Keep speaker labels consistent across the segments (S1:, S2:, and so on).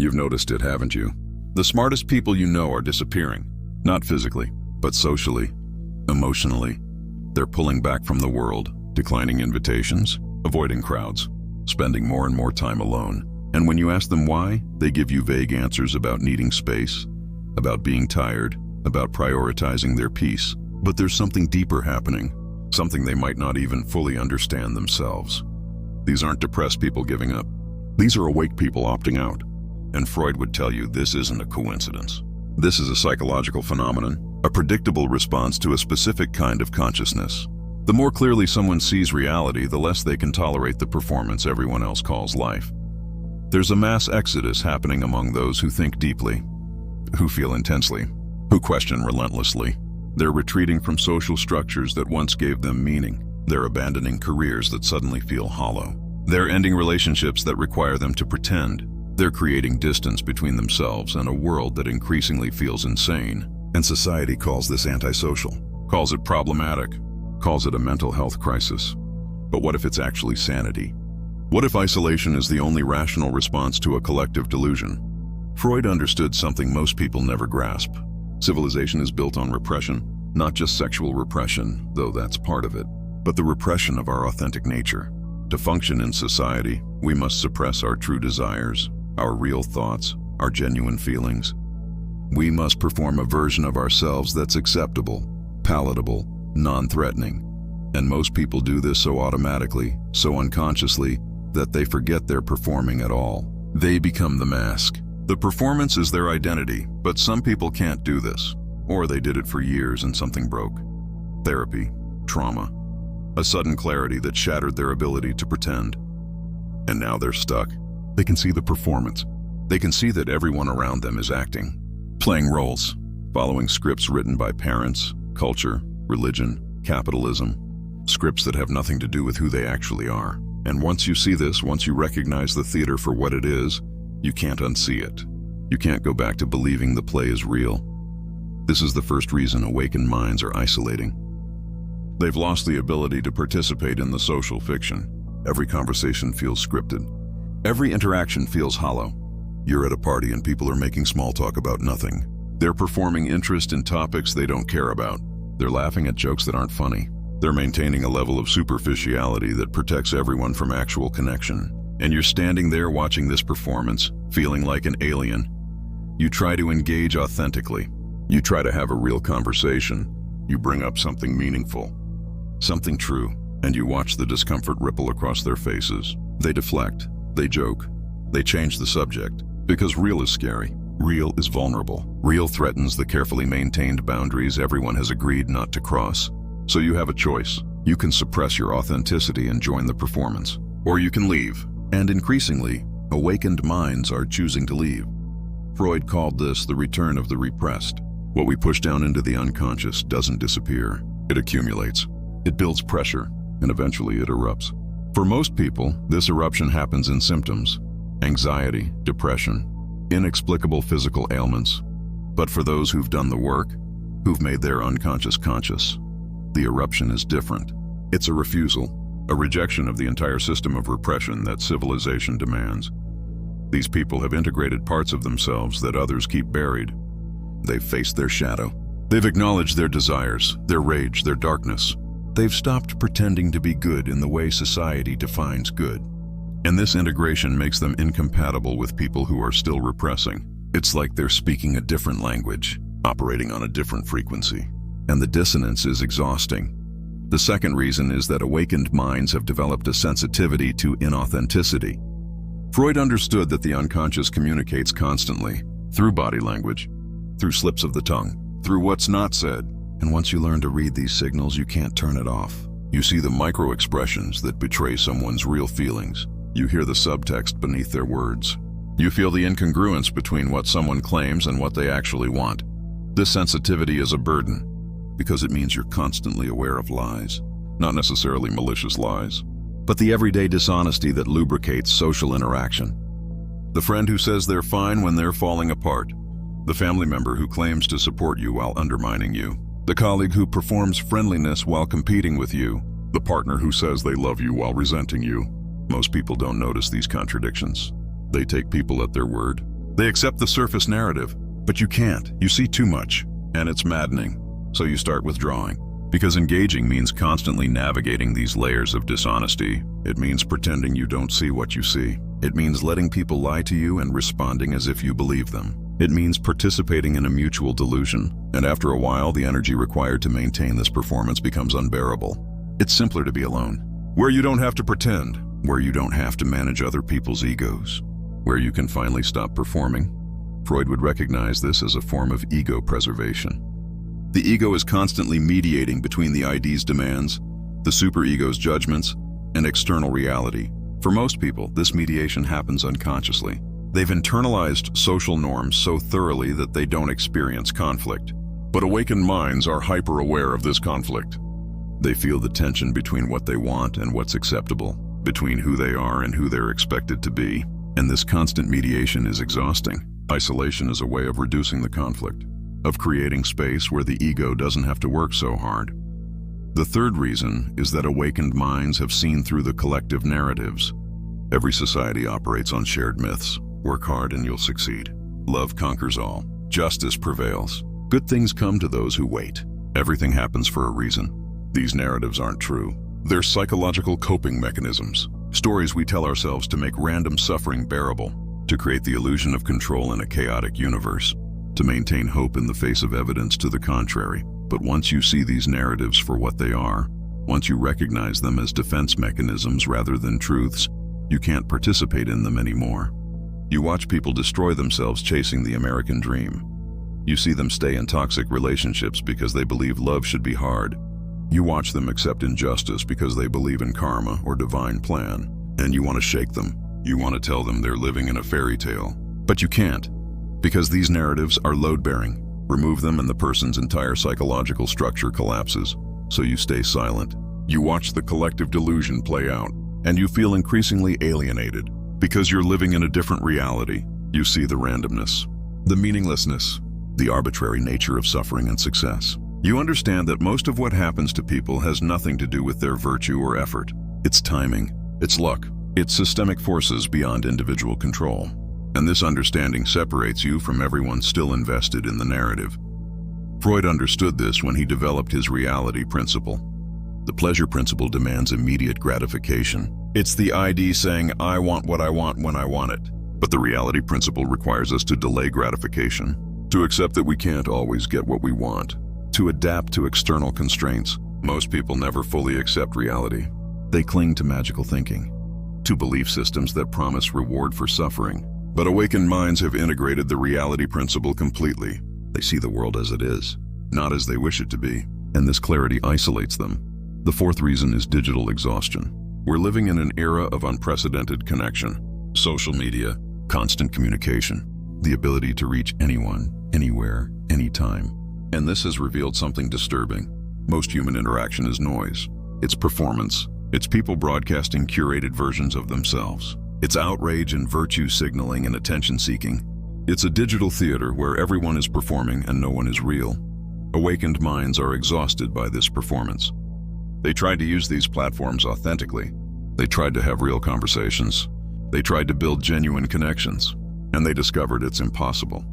S1: You've noticed it, haven't you? The smartest people you know are disappearing. Not physically, but socially, emotionally. They're pulling back from the world, declining invitations, avoiding crowds, spending more and more time alone. And when you ask them why, they give you vague answers about needing space, about being tired, about prioritizing their peace. But there's something deeper happening, something they might not even fully understand themselves. These aren't depressed people giving up. These are awake people opting out. And Freud would tell you this isn't a coincidence. This is a psychological phenomenon, a predictable response to a specific kind of consciousness. The more clearly someone sees reality, the less they can tolerate the performance everyone else calls life. There's a mass exodus happening among those who think deeply, who feel intensely, who question relentlessly. They're retreating from social structures that once gave them meaning. They're abandoning careers that suddenly feel hollow. They're ending relationships that require them to pretend. They're creating distance between themselves and a world that increasingly feels insane. And society calls this antisocial, calls it problematic, calls it a mental health crisis. But what if it's actually sanity? What if isolation is the only rational response to a collective delusion? Freud understood something most people never grasp. Civilization is built on repression, not just sexual repression, though that's part of it, but the repression of our authentic nature. To function in society, we must suppress our true desires, our real thoughts, our genuine feelings. We must perform a version of ourselves that's acceptable, palatable, non-threatening. And most people do this so automatically, so unconsciously, that they forget they're performing at all. They become the mask. The performance is their identity, but some people can't do this. Or they did it for years and something broke. Therapy, trauma, a sudden clarity that shattered their ability to pretend. And now they're stuck. They can see the performance. They can see that everyone around them is acting, playing roles, following scripts written by parents, culture, religion, capitalism, scripts that have nothing to do with who they actually are. And once you see this, once you recognize the theater for what it is, you can't unsee it. You can't go back to believing the play is real. This is the first reason awakened minds are isolating. They've lost the ability to participate in the social fiction. Every conversation feels scripted. Every interaction feels hollow. You're at a party and people are making small talk about nothing. They're performing interest in topics they don't care about. They're laughing at jokes that aren't funny. They're maintaining a level of superficiality that protects everyone from actual connection. And you're standing there watching this performance, feeling like an alien. You try to engage authentically. You try to have a real conversation. You bring up something meaningful, something true, and you watch the discomfort ripple across their faces. They deflect, they joke, they change the subject, because real is scary. Real is vulnerable. Real threatens the carefully maintained boundaries everyone has agreed not to cross. So you have a choice. You can suppress your authenticity and join the performance, or you can leave. And increasingly, awakened minds are choosing to leave. Freud called this the return of the repressed. What we push down into the unconscious doesn't disappear. It accumulates. It builds pressure, and eventually it erupts. For most people, this eruption happens in symptoms: anxiety, depression, inexplicable physical ailments. But for those who've done the work, who've made their unconscious conscious, the eruption is different. It's a refusal, a rejection of the entire system of repression that civilization demands. These people have integrated parts of themselves that others keep buried. They've faced their shadow. They've acknowledged their desires, their rage, their darkness. They've stopped pretending to be good in the way society defines good. And this integration makes them incompatible with people who are still repressing. It's like they're speaking a different language, operating on a different frequency. And the dissonance is exhausting. The second reason is that awakened minds have developed a sensitivity to inauthenticity. Freud understood that the unconscious communicates constantly, through body language, through slips of the tongue, through what's not said. And once you learn to read these signals, you can't turn it off. You see the micro-expressions that betray someone's real feelings. You hear the subtext beneath their words. You feel the incongruence between what someone claims and what they actually want. This sensitivity is a burden, because it means you're constantly aware of lies. Not necessarily malicious lies, but the everyday dishonesty that lubricates social interaction. The friend who says they're fine when they're falling apart. The family member who claims to support you while undermining you. The colleague who performs friendliness while competing with you. The partner who says they love you while resenting you. Most people don't notice these contradictions. They take people at their word. They accept the surface narrative, but you can't. You see too much, and it's maddening. So you start withdrawing. Because engaging means constantly navigating these layers of dishonesty. It means pretending you don't see what you see. It means letting people lie to you and responding as if you believe them. It means participating in a mutual delusion, and after a while, the energy required to maintain this performance becomes unbearable. It's simpler to be alone, where you don't have to pretend, where you don't have to manage other people's egos, where you can finally stop performing. Freud would recognize this as a form of ego preservation. The ego is constantly mediating between the ID's demands, the superego's judgments, and external reality. For most people, this mediation happens unconsciously. They've internalized social norms so thoroughly that they don't experience conflict. But awakened minds are hyper-aware of this conflict. They feel the tension between what they want and what's acceptable, between who they are and who they're expected to be. And this constant mediation is exhausting. Isolation is a way of reducing the conflict, of creating space where the ego doesn't have to work so hard. The third reason is that awakened minds have seen through the collective narratives. Every society operates on shared myths. Work hard and you'll succeed. Love conquers all. Justice prevails. Good things come to those who wait. Everything happens for a reason. These narratives aren't true. They're psychological coping mechanisms. Stories we tell ourselves to make random suffering bearable, to create the illusion of control in a chaotic universe, to maintain hope in the face of evidence to the contrary. But once you see these narratives for what they are, once you recognize them as defense mechanisms rather than truths, you can't participate in them anymore. You watch people destroy themselves chasing the American dream. You see them stay in toxic relationships because they believe love should be hard. You watch them accept injustice because they believe in karma or divine plan. And you want to shake them. You want to tell them they're living in a fairy tale. But you can't, because these narratives are load-bearing. Remove them and the person's entire psychological structure collapses. So you stay silent. You watch the collective delusion play out, and you feel increasingly alienated. Because you're living in a different reality, you see the randomness, the meaninglessness, the arbitrary nature of suffering and success. You understand that most of what happens to people has nothing to do with their virtue or effort. It's timing, it's luck, it's systemic forces beyond individual control. And this understanding separates you from everyone still invested in the narrative. Freud understood this when he developed his reality principle. The pleasure principle demands immediate gratification. It's the ID saying, I want what I want when I want it. But the reality principle requires us to delay gratification, to accept that we can't always get what we want, to adapt to external constraints. Most people never fully accept reality. They cling to magical thinking, to belief systems that promise reward for suffering. But awakened minds have integrated the reality principle completely. They see the world as it is, not as they wish it to be, and this clarity isolates them. The fourth reason is digital exhaustion. We're living in an era of unprecedented connection, social media, constant communication, the ability to reach anyone, anywhere, anytime. And this has revealed something disturbing. Most human interaction is noise. It's performance. It's people broadcasting curated versions of themselves. It's outrage and virtue signaling and attention seeking. It's a digital theater where everyone is performing and no one is real. Awakened minds are exhausted by this performance. They tried to use these platforms authentically. They tried to have real conversations. They tried to build genuine connections. And they discovered it's impossible.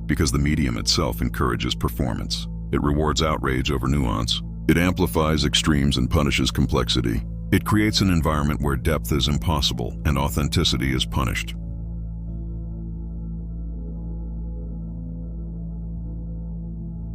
S1: Because the medium itself encourages performance. It rewards outrage over nuance. It amplifies extremes and punishes complexity. It creates an environment where depth is impossible and authenticity is punished.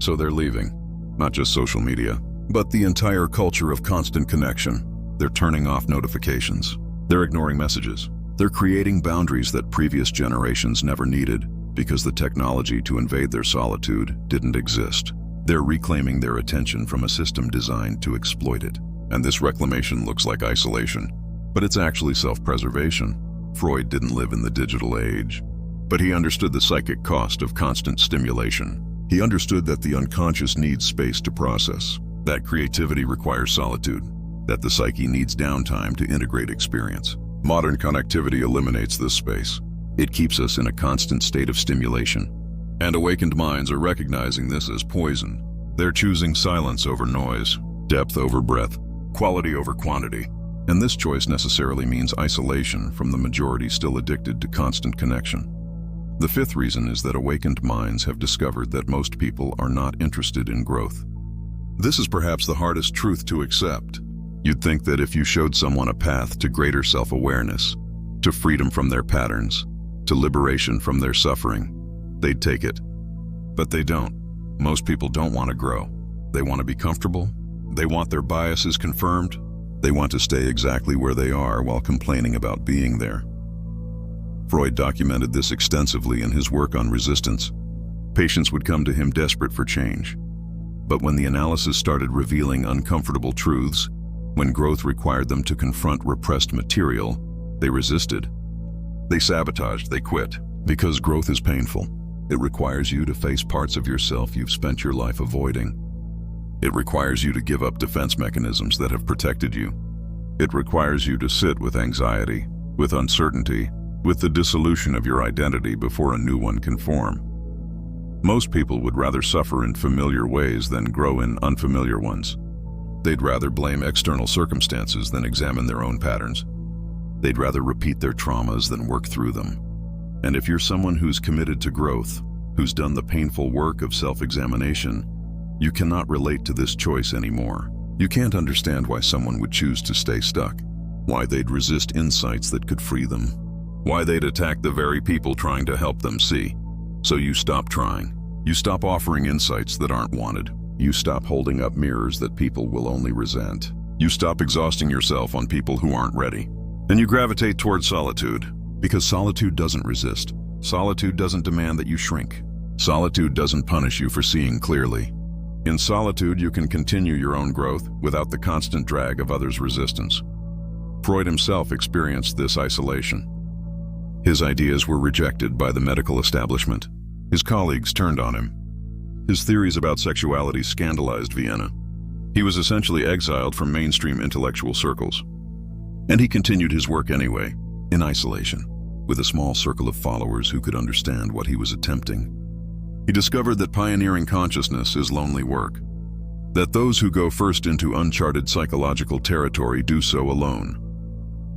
S1: So they're leaving. Not just social media, but the entire culture of constant connection. They're turning off notifications. They're ignoring messages. They're creating boundaries that previous generations never needed because the technology to invade their solitude didn't exist. They're reclaiming their attention from a system designed to exploit it. And this reclamation looks like isolation, but it's actually self-preservation. Freud didn't live in the digital age, but he understood the psychic cost of constant stimulation. He understood that the unconscious needs space to process, that creativity requires solitude, that the psyche needs downtime to integrate experience. Modern connectivity eliminates this space. It keeps us in a constant state of stimulation. And awakened minds are recognizing this as poison. They're choosing silence over noise, depth over breadth, quality over quantity. And this choice necessarily means isolation from the majority still addicted to constant connection. The fifth reason is that awakened minds have discovered that most people are not interested in growth. This is perhaps the hardest truth to accept. You'd think that if you showed someone a path to greater self-awareness, to freedom from their patterns, to liberation from their suffering, they'd take it. But they don't. Most people don't want to grow. They want to be comfortable. They want their biases confirmed. They want to stay exactly where they are while complaining about being there. Freud documented this extensively in his work on resistance. Patients would come to him desperate for change. But when the analysis started revealing uncomfortable truths, when growth required them to confront repressed material, they resisted. They sabotaged, they quit. Because growth is painful. It requires you to face parts of yourself you've spent your life avoiding. It requires you to give up defense mechanisms that have protected you. It requires you to sit with anxiety, with uncertainty, with the dissolution of your identity before a new one can form. Most people would rather suffer in familiar ways than grow in unfamiliar ones. They'd rather blame external circumstances than examine their own patterns. They'd rather repeat their traumas than work through them. And if you're someone who's committed to growth, who's done the painful work of self-examination, you cannot relate to this choice anymore. You can't understand why someone would choose to stay stuck, why they'd resist insights that could free them, why they'd attack the very people trying to help them see. So you stop trying. You stop offering insights that aren't wanted. You stop holding up mirrors that people will only resent. You stop exhausting yourself on people who aren't ready. And you gravitate towards solitude, because solitude doesn't resist. Solitude doesn't demand that you shrink. Solitude doesn't punish you for seeing clearly. In solitude, you can continue your own growth without the constant drag of others' resistance. Freud himself experienced this isolation. His ideas were rejected by the medical establishment. His colleagues turned on him. His theories about sexuality scandalized Vienna. He was essentially exiled from mainstream intellectual circles. And he continued his work anyway, in isolation, with a small circle of followers who could understand what he was attempting. He discovered that pioneering consciousness is lonely work, that those who go first into uncharted psychological territory do so alone.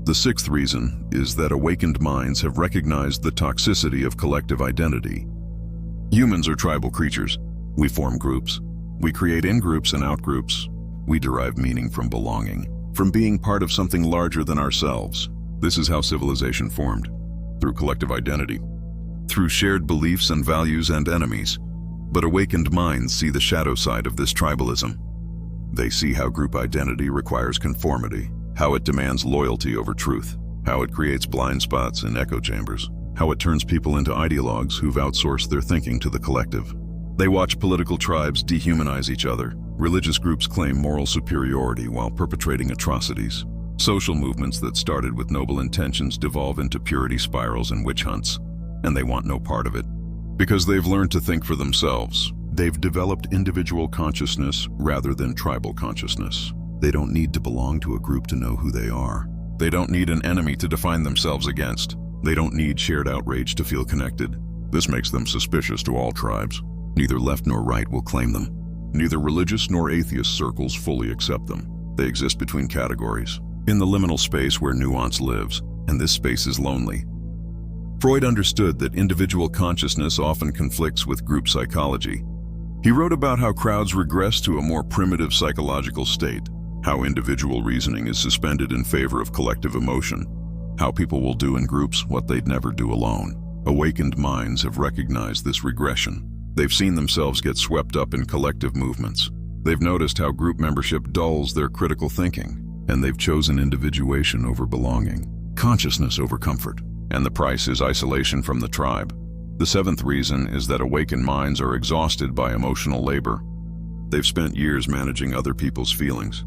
S1: The sixth reason is that awakened minds have recognized the toxicity of collective identity. Humans are tribal creatures. We form groups. We create in-groups and out-groups. We derive meaning from belonging, from being part of something larger than ourselves. This is how civilization formed, through collective identity, through shared beliefs and values and enemies. But awakened minds see the shadow side of this tribalism. They see how group identity requires conformity, how it demands loyalty over truth, how it creates blind spots and echo chambers, how it turns people into ideologues who've outsourced their thinking to the collective. They watch political tribes dehumanize each other. Religious groups claim moral superiority while perpetrating atrocities. Social movements that started with noble intentions devolve into purity spirals and witch hunts, and they want no part of it. Because they've learned to think for themselves. They've developed individual consciousness rather than tribal consciousness. They don't need to belong to a group to know who they are. They don't need an enemy to define themselves against. They don't need shared outrage to feel connected. This makes them suspicious to all tribes. Neither left nor right will claim them. Neither religious nor atheist circles fully accept them. They exist between categories, in the liminal space where nuance lives, and this space is lonely. Freud understood that individual consciousness often conflicts with group psychology. He wrote about how crowds regress to a more primitive psychological state, how individual reasoning is suspended in favor of collective emotion, how people will do in groups what they'd never do alone. Awakened minds have recognized this regression. They've seen themselves get swept up in collective movements. They've noticed how group membership dulls their critical thinking, and they've chosen individuation over belonging, consciousness over comfort, and the price is isolation from the tribe. The seventh reason is that awakened minds are exhausted by emotional labor. They've spent years managing other people's feelings,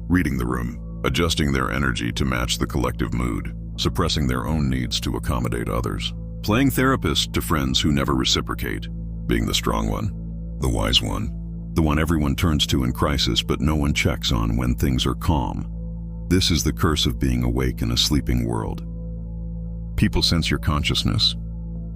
S1: reading the room, adjusting their energy to match the collective mood, suppressing their own needs to accommodate others, playing therapist to friends who never reciprocate, being the strong one, the wise one, the one everyone turns to in crisis but no one checks on when things are calm. This is the curse of being awake in a sleeping world. People sense your consciousness.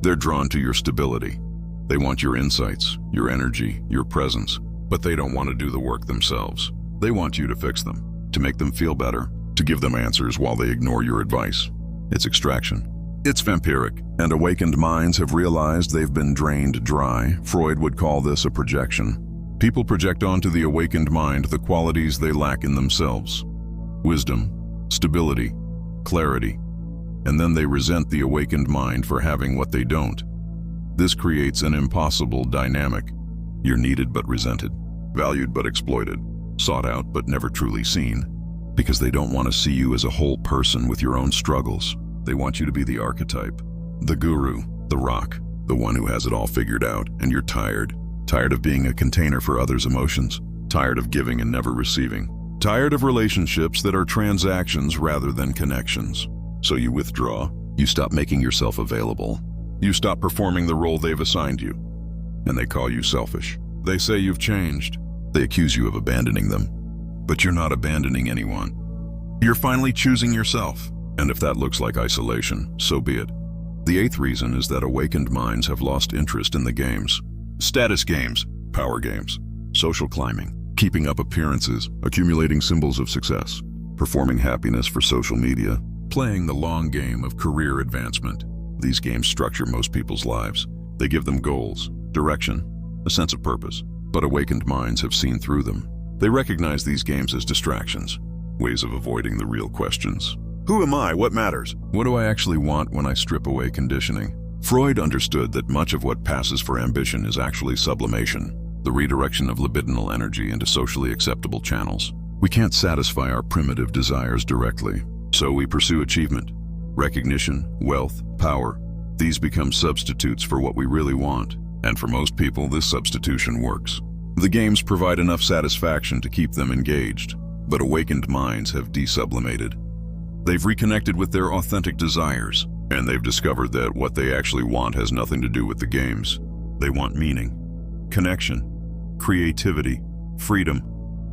S1: They're drawn to your stability. They want your insights, your energy, your presence, but they don't want to do the work themselves. They want you to fix them, to make them feel better, to give them answers while they ignore your advice. It's extraction. It's vampiric, and awakened minds have realized they've been drained dry. Freud would call this a projection. People project onto the awakened mind the qualities they lack in themselves: wisdom, stability, clarity, and then they resent the awakened mind for having what they don't. This creates an impossible dynamic. You're needed but resented, valued but exploited, sought out but never truly seen, because they don't want to see you as a whole person with your own struggles. They want you to be the archetype, the guru, the rock, the one who has it all figured out, and you're tired. Tired of being a container for others' emotions, tired of giving and never receiving, tired of relationships that are transactions rather than connections. So you withdraw, you stop making yourself available, you stop performing the role they've assigned you, and they call you selfish. They say you've changed. They accuse you of abandoning them. But you're not abandoning anyone. You're finally choosing yourself. And if that looks like isolation, so be it. The eighth reason is that awakened minds have lost interest in the games. Status games, power games, social climbing, keeping up appearances, accumulating symbols of success, performing happiness for social media, playing the long game of career advancement. These games structure most people's lives. They give them goals, direction, a sense of purpose. But awakened minds have seen through them. They recognize these games as distractions, ways of avoiding the real questions. Who am I? What matters? What do I actually want when I strip away conditioning? Freud understood that much of what passes for ambition is actually sublimation, the redirection of libidinal energy into socially acceptable channels. We can't satisfy our primitive desires directly, so we pursue achievement, recognition, wealth, power. These become substitutes for what we really want, and for most people, this substitution works. The games provide enough satisfaction to keep them engaged, but awakened minds have desublimated. They've reconnected with their authentic desires, and they've discovered that what they actually want has nothing to do with the games. They want meaning, connection, creativity, freedom,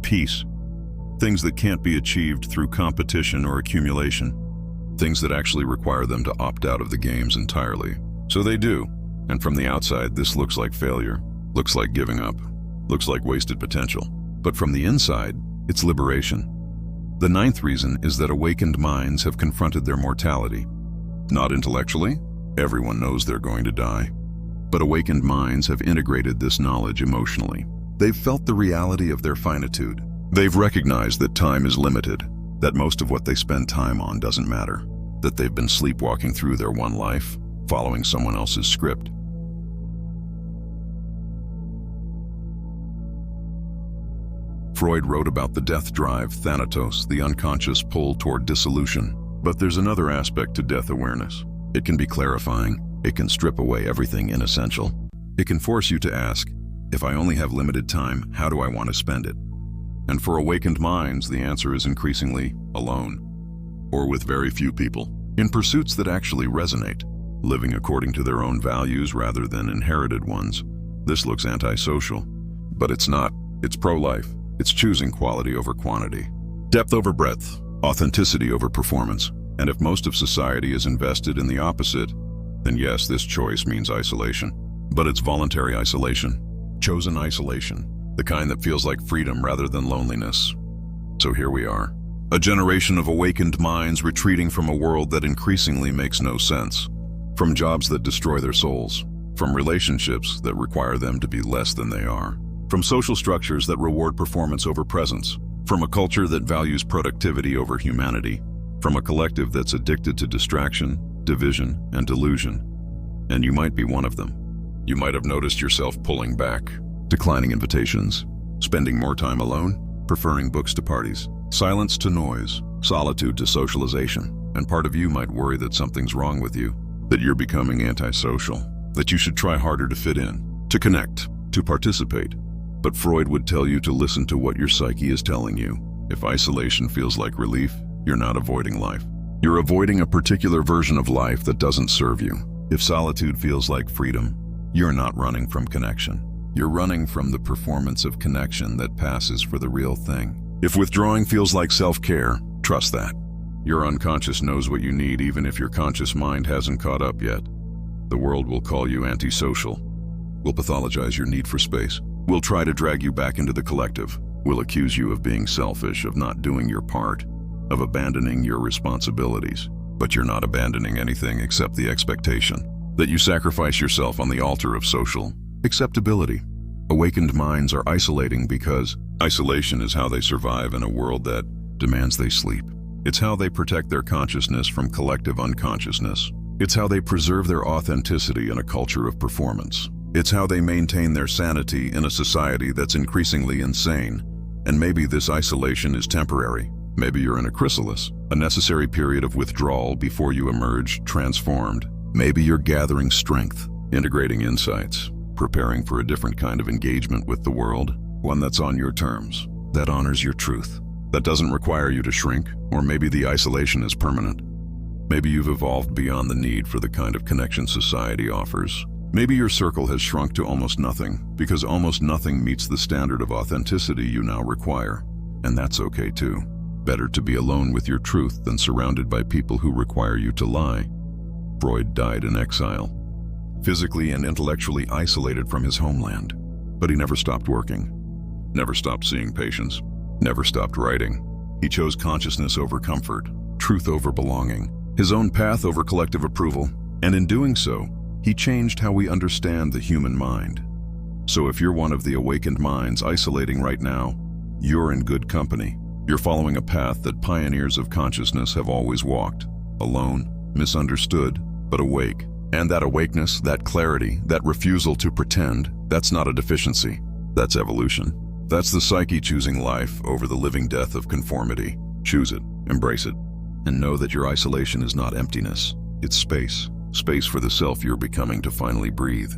S1: peace. Things that can't be achieved through competition or accumulation. Things that actually require them to opt out of the games entirely. So they do, and from the outside this looks like failure, looks like giving up, looks like wasted potential. But from the inside, it's liberation. The ninth reason is that awakened minds have confronted their mortality. Not intellectually, everyone knows they're going to die. But awakened minds have integrated this knowledge emotionally. They've felt the reality of their finitude. They've recognized that time is limited, that most of what they spend time on doesn't matter, that they've been sleepwalking through their one life, following someone else's script. Freud wrote about the death drive, thanatos, the unconscious pull toward dissolution. But there's another aspect to death awareness. It can be clarifying. It can strip away everything inessential. It can force you to ask, if I only have limited time, how do I want to spend it? And for awakened minds, the answer is increasingly alone, or with very few people, in pursuits that actually resonate, living according to their own values rather than inherited ones. This looks antisocial, but it's not. It's pro-life. It's choosing quality over quantity, depth over breadth, authenticity over performance. And if most of society is invested in the opposite, then yes, this choice means isolation. But it's voluntary isolation, chosen isolation, the kind that feels like freedom rather than loneliness. So here we are, a generation of awakened minds retreating from a world that increasingly makes no sense, from jobs that destroy their souls, from relationships that require them to be less than they are, from social structures that reward performance over presence, from a culture that values productivity over humanity, from a collective that's addicted to distraction, division, and delusion. And you might be one of them. You might have noticed yourself pulling back, declining invitations, spending more time alone, preferring books to parties, silence to noise, solitude to socialization. And part of you might worry that something's wrong with you, that you're becoming antisocial, that you should try harder to fit in, to connect, to participate. But Freud would tell you to listen to what your psyche is telling you. If isolation feels like relief, you're not avoiding life. You're avoiding a particular version of life that doesn't serve you. If solitude feels like freedom, you're not running from connection. You're running from the performance of connection that passes for the real thing. If withdrawing feels like self-care, trust that. Your unconscious knows what you need even if your conscious mind hasn't caught up yet. The world will call you antisocial, will pathologize your need for space, will try to drag you back into the collective, will accuse you of being selfish, of not doing your part, of abandoning your responsibilities. But you're not abandoning anything except the expectation that you sacrifice yourself on the altar of social acceptability. Awakened minds are isolating because isolation is how they survive in a world that demands they sleep. It's how they protect their consciousness from collective unconsciousness. It's how they preserve their authenticity in a culture of performance. It's how they maintain their sanity in a society that's increasingly insane. And maybe this isolation is temporary. Maybe you're in a chrysalis, a necessary period of withdrawal before you emerge transformed. Maybe you're gathering strength, integrating insights, preparing for a different kind of engagement with the world, one that's on your terms, that honors your truth, that doesn't require you to shrink, or maybe the isolation is permanent. Maybe you've evolved beyond the need for the kind of connection society offers. Maybe your circle has shrunk to almost nothing, because almost nothing meets the standard of authenticity you now require. And that's okay too. Better to be alone with your truth than surrounded by people who require you to lie. Freud died in exile, physically and intellectually isolated from his homeland. But he never stopped working, never stopped seeing patients, never stopped writing. He chose consciousness over comfort, truth over belonging, his own path over collective approval, and in doing so, he changed how we understand the human mind. So if you're one of the awakened minds isolating right now, you're in good company. You're following a path that pioneers of consciousness have always walked, alone, misunderstood, but awake. And that awakeness, that clarity, that refusal to pretend, that's not a deficiency. That's evolution. That's the psyche choosing life over the living death of conformity. Choose it, embrace it, and know that your isolation is not emptiness. It's space. Space for the self you're becoming to finally breathe.